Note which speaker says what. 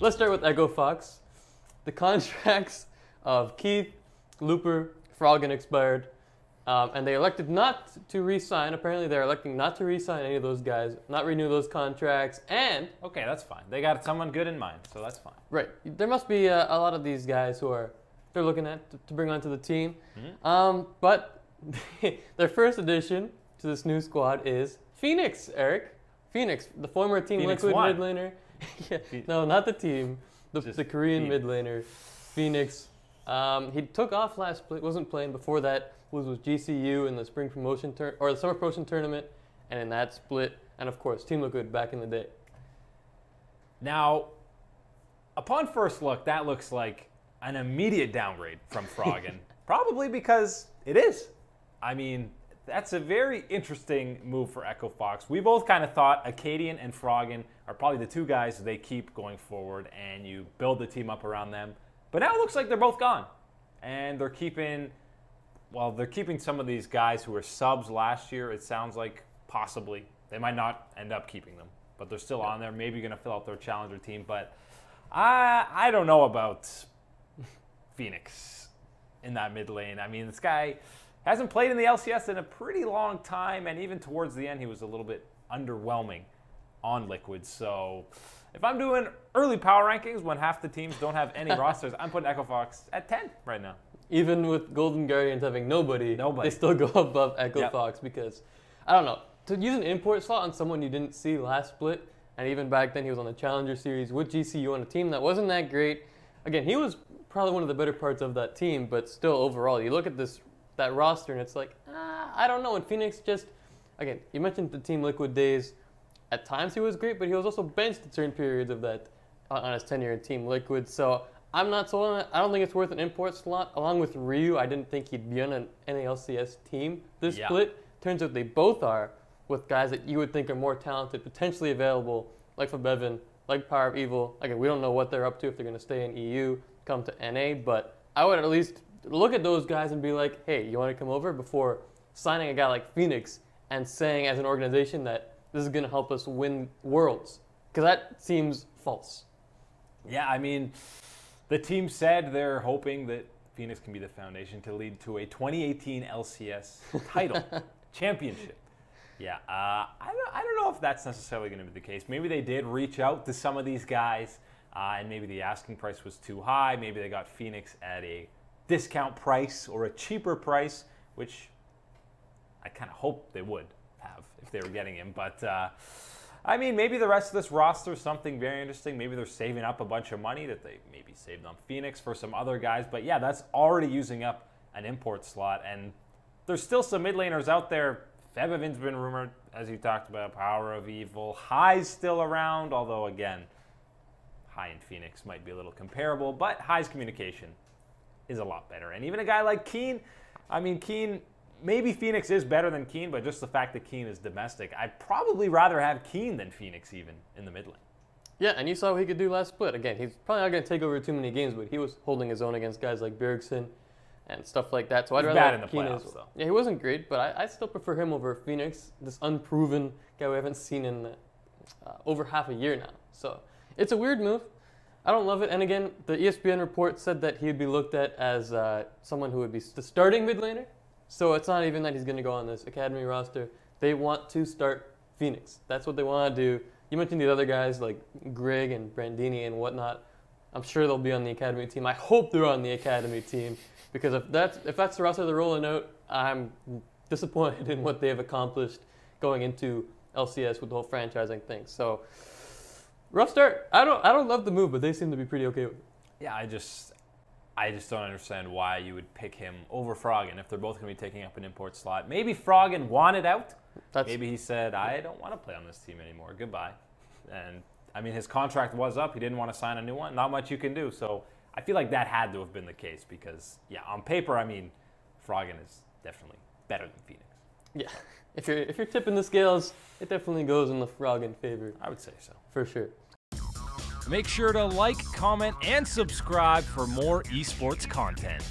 Speaker 1: let's start with Echo Fox. The contracts of Keith, Looper, Froggen expired, and they elected not to re-sign. Apparently, they're electing not to re-sign any of those guys, not renew those contracts, and...
Speaker 2: Okay, that's fine. They got someone good in mind, so that's fine.
Speaker 1: Right. There must be a lot of these guys who they're looking at to bring onto the team. But their first addition to this new squad is Fenix, Eric. Fenix, the former Team
Speaker 2: Fenix
Speaker 1: Liquid
Speaker 2: won.
Speaker 1: mid laner. Yeah, no, not the team. The Korean mid laner, Fenix. He took off last split, wasn't playing. Before that was with GCU in the spring promotion or the summer promotion tournament, and in that split, and of course Team Liquid back in the day.
Speaker 2: Now, upon first look, that looks like an immediate downgrade from Froggen. Probably because it is. I mean, that's a very interesting move for Echo Fox. We both kind of thought Akaadian and Froggen are probably the two guys they keep going forward, and you build the team up around them. But now it looks like they're both gone. And they're keeping some of these guys who were subs last year, it sounds like, possibly. They might not end up keeping them, but they're still on there. Maybe going to fill out their challenger team. But I don't know about Fenix in that mid lane. I mean, this guy hasn't played in the LCS in a pretty long time, and even towards the end, he was a little bit underwhelming on Liquid. So if I'm doing early power rankings when half the teams don't have any rosters, I'm putting Echo Fox at 10 right now.
Speaker 1: Even with Golden Guardians having nobody. They still go above Echo Fox because, I don't know, to use an import slot on someone you didn't see last split, and even back then he was on the Challenger Series with GCU on a team that wasn't that great. Again, he was probably one of the better parts of that team, but still overall, you look at that roster and it's like, I don't know. And Fenix just, again, you mentioned the Team Liquid days. At times he was great, but he was also benched at certain periods of that on his tenure in Team Liquid. So I'm not sold on it. I don't think it's worth an import slot. Along with Ryu, I didn't think he'd be on an NALCS team this split. Turns out they both are, with guys that you would think are more talented, potentially available, like Fabevin, like Power of Evil. Again, we don't know what they're up to, if they're going to stay in EU, come to NA, but I would at least look at those guys and be like, hey, you want to come over, before signing a guy like Fenix and saying as an organization that this is going to help us win Worlds, because that seems false.
Speaker 2: Yeah, I mean, the team said they're hoping that Fenix can be the foundation to lead to a 2018 LCS title championship. Yeah, I don't know if that's necessarily going to be the case. Maybe they did reach out to some of these guys, and maybe the asking price was too high. Maybe they got Fenix at a discount price or a cheaper price, which I kind of hope they would have if they were getting him. But I mean, maybe the rest of this roster is something very interesting. Maybe they're saving up a bunch of money that they maybe saved on Fenix for some other guys. But yeah, that's already using up an import slot. And there's still some mid laners out there. Febevin's been rumored, as you talked about. Power of Evil. High's still around, although again, High and Fenix might be a little comparable. But High's communication is a lot better. And even a guy like Keen, I mean, Keen, maybe Fenix is better than Keen, but just the fact that Keen is domestic, I'd probably rather have Keen than Fenix even in the mid lane.
Speaker 1: Yeah, and you saw what he could do last split. Again, he's probably not going to take over too many games, but he was holding his own against guys like Bjergsen and stuff like that. So I'd rather
Speaker 2: bad in the
Speaker 1: Keen
Speaker 2: playoffs, though.
Speaker 1: Yeah, he wasn't great, but I still prefer him over Fenix, this unproven guy we haven't seen in over half a year now. So it's a weird move. I don't love it. And again, the ESPN report said that he would be looked at as someone who would be the starting mid laner. So it's not even that he's going to go on this academy roster. They want to start Fenix. That's what they want to do. You mentioned the other guys like Greg and Brandini and whatnot. I'm sure they'll be on the academy team. I hope they're on the academy team, because if that's the roster they're rolling out, I'm disappointed in what they've accomplished going into LCS with the whole franchising thing. So rough start. I don't love the move, but they seem to be pretty okay with it.
Speaker 2: Yeah, I just don't understand why you would pick him over Froggen if they're both going to be taking up an import slot. Maybe Froggen wanted out. Maybe he said, I don't want to play on this team anymore. Goodbye. And, I mean, his contract was up. He didn't want to sign a new one. Not much you can do. So I feel like that had to have been the case because, yeah, on paper, I mean, Froggen is definitely better than Fenix.
Speaker 1: Yeah. If you're tipping the scales, it definitely goes in the Froggen favor.
Speaker 2: I would say so.
Speaker 1: For sure.
Speaker 3: Make sure to like, comment, and subscribe for more esports content.